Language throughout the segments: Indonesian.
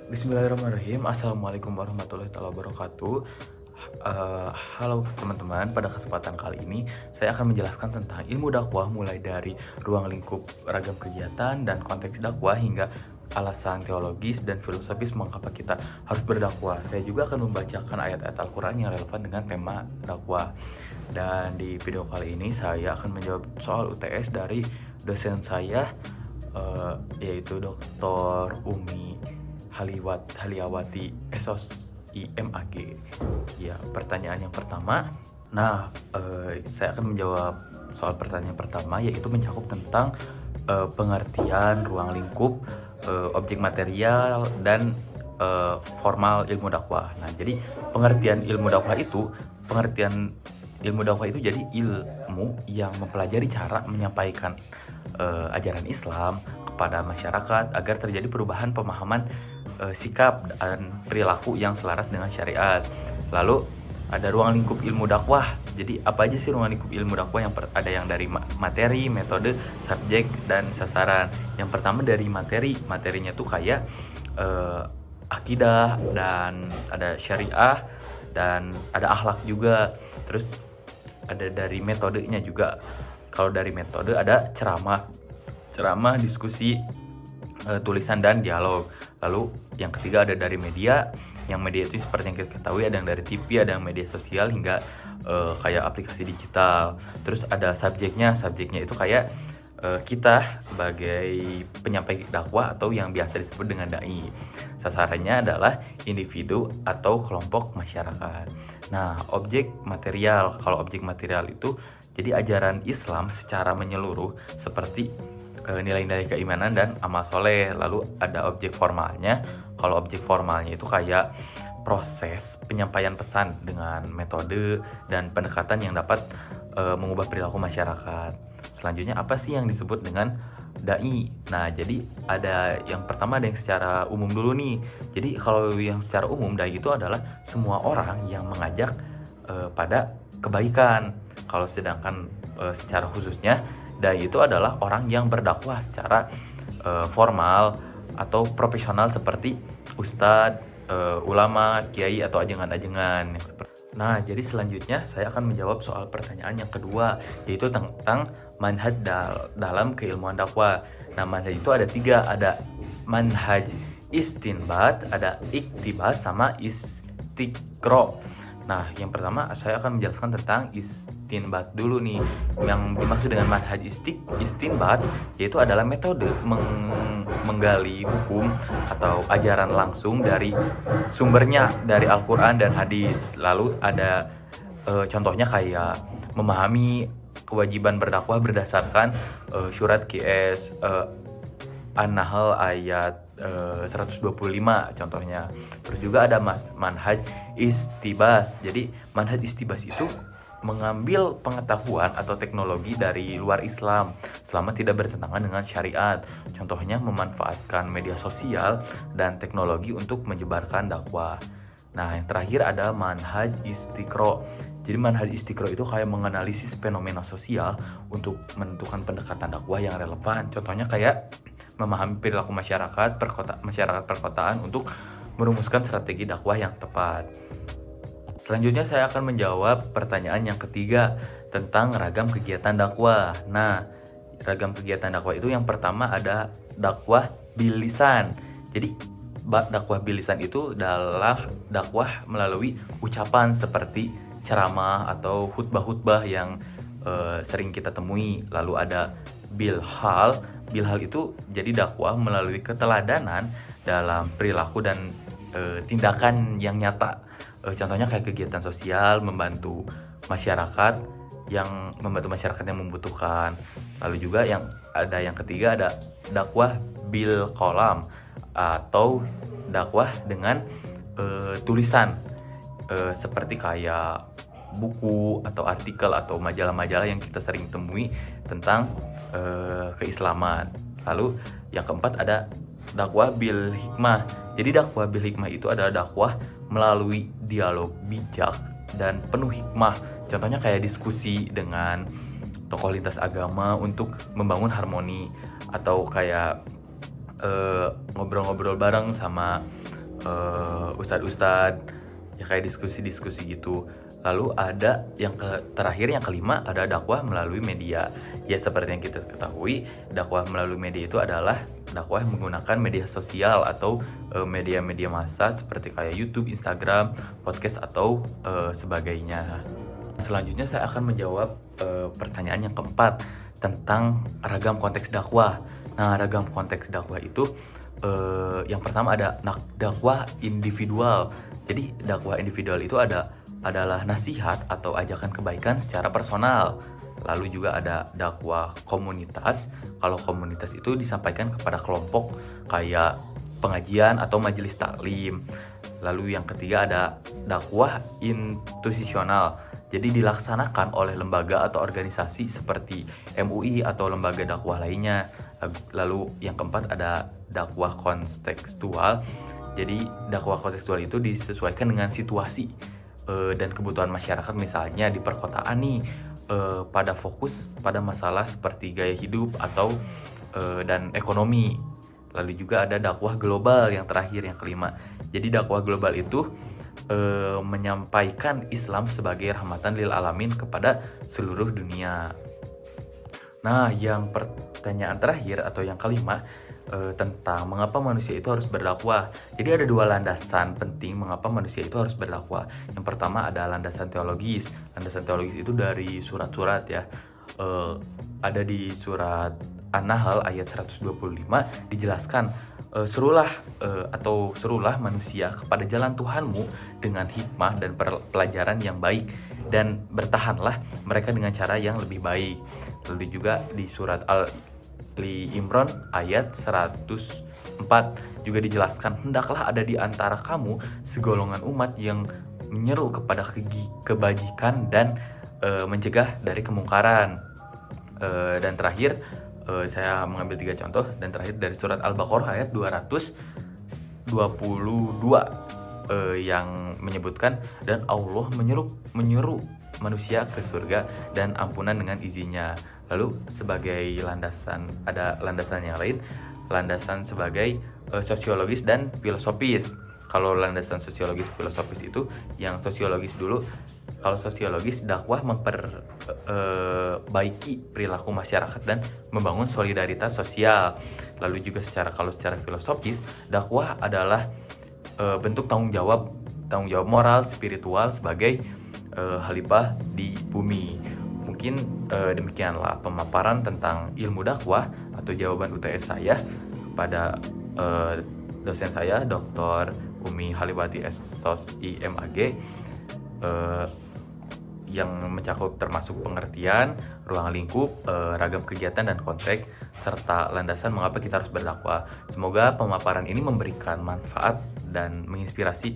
Bismillahirrahmanirrahim. Assalamualaikum warahmatullahi wabarakatuh. Halo teman-teman, pada kesempatan kali ini saya akan menjelaskan tentang ilmu dakwah mulai dari ruang lingkup ragam kegiatan dan konteks dakwah hingga alasan teologis dan filosofis mengapa kita harus berdakwah. Saya juga akan membacakan ayat-ayat Al-Quran yang relevan dengan tema dakwah. Dan di video kali ini saya akan menjawab soal UTS dari dosen saya, yaitu Dr. Umi Haliawati SOS IMAG. Ya, pertanyaan yang pertama. Nah, saya akan menjawab soal pertanyaan pertama, yaitu mencakup tentang pengertian ruang lingkup, objek material, dan formal ilmu dakwah. Nah, jadi pengertian ilmu dakwah itu jadi ilmu yang mempelajari cara menyampaikan ajaran Islam kepada masyarakat agar terjadi perubahan pemahaman, sikap dan perilaku yang selaras dengan syariat. Lalu ada ruang lingkup ilmu dakwah. Jadi apa aja sih ruang lingkup ilmu dakwah? Ada yang dari materi, metode, subjek, dan sasaran. Yang pertama dari materi. Materinya tuh kayak akidah, dan ada syariah, dan ada akhlak juga. Terus ada dari metodenya juga. Kalau dari metode ada ceramah, diskusi, tulisan, dan dialog. Lalu yang ketiga ada dari media. Yang media itu seperti yang kita ketahui ada yang dari TV, ada yang media sosial, hingga kayak aplikasi digital. Terus ada subjeknya itu kayak kita sebagai penyampai dakwah atau yang biasa disebut dengan dai. Sasarannya adalah individu atau kelompok masyarakat. Nah, objek material. Kalau objek material itu jadi ajaran Islam secara menyeluruh seperti nilai-nilai keimanan dan amal soleh. Lalu ada objek formalnya. Kalau objek formalnya itu kayak proses penyampaian pesan dengan metode dan pendekatan yang dapat mengubah perilaku masyarakat. Selanjutnya apa sih yang disebut dengan dai? Nah, jadi ada yang pertama, ada yang secara umum dulu nih. Jadi kalau yang secara umum, dai itu adalah semua orang yang mengajak pada kebaikan. Kalau sedangkan secara khususnya, dai itu adalah orang yang berdakwah secara formal atau profesional seperti ustadz, ulama, kiai, atau ajengan-ajengan. Nah, jadi selanjutnya saya akan menjawab soal pertanyaan yang kedua, yaitu tentang manhaj dalam keilmuan dakwah. Nah, manhaj itu ada 3, ada manhaj istinbat, ada iktibas, sama istiqro. Nah, yang pertama saya akan menjelaskan tentang istinbat dulu nih. Yang dimaksud dengan manhaj istinbat yaitu adalah metode menggali hukum atau ajaran langsung dari sumbernya, dari Al-Quran dan hadis. Lalu ada contohnya kayak memahami kewajiban berdakwah berdasarkan surat QS An-Nahl ayat 125 contohnya. Terus juga ada manhaj istibas. Jadi manhaj istibas itu mengambil pengetahuan atau teknologi dari luar Islam selama tidak bertentangan dengan syariat. Contohnya memanfaatkan media sosial dan teknologi untuk menyebarkan dakwah. Nah, yang terakhir ada manhaj istiqro. Jadi manhaj istiqro itu kayak menganalisis fenomena sosial untuk menentukan pendekatan dakwah yang relevan. Contohnya kayak memahami perilaku masyarakat perkotaan untuk merumuskan strategi dakwah yang tepat. Selanjutnya saya akan menjawab pertanyaan yang ketiga tentang ragam kegiatan dakwah. Nah, ragam kegiatan dakwah itu yang pertama ada dakwah bil lisan. Jadi dakwah bil lisan itu adalah dakwah melalui ucapan seperti ceramah atau khutbah-khutbah yang sering kita temui. Lalu ada bil hal itu jadi dakwah melalui keteladanan dalam perilaku dan tindakan yang nyata. Contohnya kayak kegiatan sosial, membantu masyarakat yang membutuhkan. Lalu juga yang ketiga ada dakwah bil kolam atau dakwah dengan tulisan seperti kayak buku atau artikel atau majalah-majalah yang kita sering temui tentang keislaman. Lalu yang keempat ada dakwah bil hikmah. Jadi dakwah bil hikmah itu adalah dakwah melalui dialog bijak dan penuh hikmah. Contohnya kayak diskusi dengan tokoh lintas agama untuk membangun harmoni, atau kayak ngobrol-ngobrol bareng sama ustadz-ustadz, ya kayak diskusi-diskusi gitu. Lalu ada yang terakhir, yang kelima, ada dakwah melalui media. Ya seperti yang kita ketahui, dakwah melalui media itu adalah dakwah menggunakan media sosial atau media-media massa seperti kayak YouTube, Instagram, podcast atau sebagainya. Selanjutnya saya akan menjawab pertanyaan yang keempat tentang ragam konteks dakwah. Nah, ragam konteks dakwah itu yang pertama ada dakwah individual. Jadi dakwah individual itu adalah nasihat atau ajakan kebaikan secara personal. Lalu juga ada dakwah komunitas. Kalau komunitas itu disampaikan kepada kelompok kayak pengajian atau majelis taklim. Lalu yang ketiga ada dakwah institusional. Jadi dilaksanakan oleh lembaga atau organisasi seperti MUI atau lembaga dakwah lainnya. Lalu yang keempat ada dakwah kontekstual. Jadi dakwah kontekstual itu disesuaikan dengan situasi dan kebutuhan masyarakat, misalnya di perkotaan nih pada fokus pada masalah seperti gaya hidup atau dan ekonomi. Lalu juga ada dakwah global yang terakhir, yang kelima. Jadi dakwah global itu menyampaikan Islam sebagai rahmatan lil alamin kepada seluruh dunia. Nah, yang pertanyaan terakhir atau yang kelima tentang mengapa manusia itu harus berdakwah. Jadi ada dua landasan penting mengapa manusia itu harus berdakwah. Yang pertama ada landasan teologis. Landasan teologis itu dari surat-surat ya. Ada di surat An-Nahl ayat 125 dijelaskan, serulah manusia kepada jalan Tuhanmu dengan hikmah dan pelajaran yang baik, dan bertahanlah mereka dengan cara yang lebih baik. Lalu juga di surat Ali Imran ayat 104 juga dijelaskan, hendaklah ada di antara kamu segolongan umat yang menyeru kepada kebajikan dan mencegah dari kemungkaran. Dan terakhir saya mengambil 3 contoh, dan terakhir dari surat Al-Baqarah ayat 222 yang menyebutkan, dan Allah menyuruh manusia ke surga dan ampunan dengan izinnya. Lalu sebagai landasan, ada landasan yang lain, landasan sebagai sosiologis dan filosofis. Kalau landasan sosiologis filosofis itu yang sosiologis dulu. Kalau sosiologis, dakwah memperbaiki perilaku masyarakat dan membangun solidaritas sosial. Lalu juga kalau secara filosofis, dakwah adalah bentuk tanggung jawab moral spiritual sebagai khalifah di bumi. Mungkin demikianlah pemaparan tentang ilmu dakwah atau jawaban UTS saya kepada dosen saya, Dr. Umi Haliwati SSOS IMAG, yang mencakup termasuk pengertian, ruang lingkup, ragam kegiatan dan konteks, serta landasan mengapa kita harus berdakwah. Semoga pemaparan ini memberikan manfaat dan menginspirasi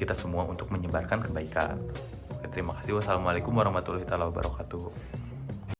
kita semua untuk menyebarkan kebaikan. Oke, terima kasih. Wassalamualaikum warahmatullahi wabarakatuh.